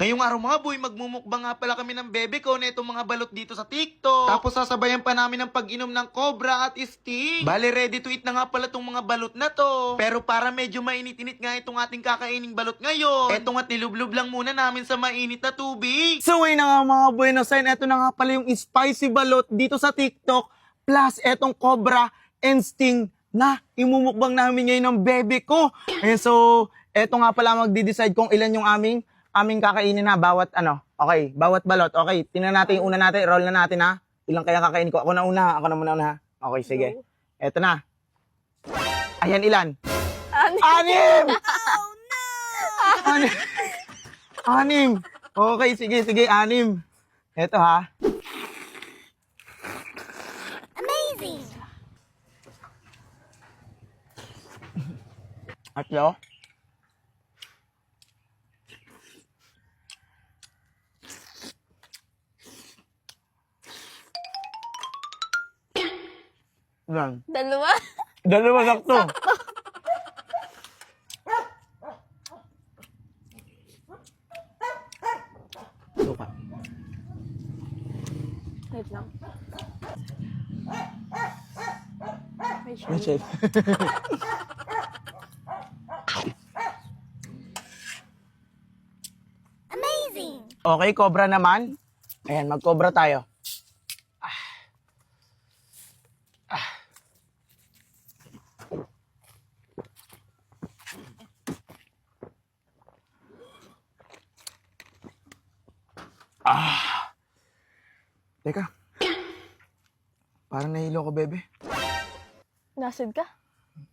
Ngayong araw mga boy, magmumukbang nga pala kami ng bebe ko na itong mga balot dito sa TikTok. Tapos sasabayan pa namin ng pag-inom ng Cobra at Sting. Bale, ready to eat na nga pala itong mga balot na to. Pero para medyo mainit-init nga itong ating kakaining balot ngayon, eto nga't nilublob lang muna namin sa mainit na tubig. So ayun na nga mga Buenos Aires, eto na nga pala yung spicy balot dito sa TikTok plus etong Cobra and Sting na imumukbang namin ngayon ng bebe ko. Ayan, so eto nga pala magdi-decide kung ilan yung aming kakainin na bawat okay, bawat balot. Okay, tingnan natin yung una natin, roll na natin ha. Ilang kaya kakainin ko? Ako na muna ha. Okay, sige. Eto na. Ayan, ilan? Anim! Oh no! Anim. Okay, sige, anim. Eto ha. Amazing! Atlo. Ilan? Dalawa? Dalawa sakto. Suka. Wait lang. May chef. Amazing! Okay, Cobra naman. Ayan, mag-Cobra tayo. Teka. Parang nahilo ko, bebe. Nasid ka?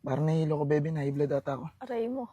Parang nahilo ko, bebe. Nahiblad ata ako. Aray mo.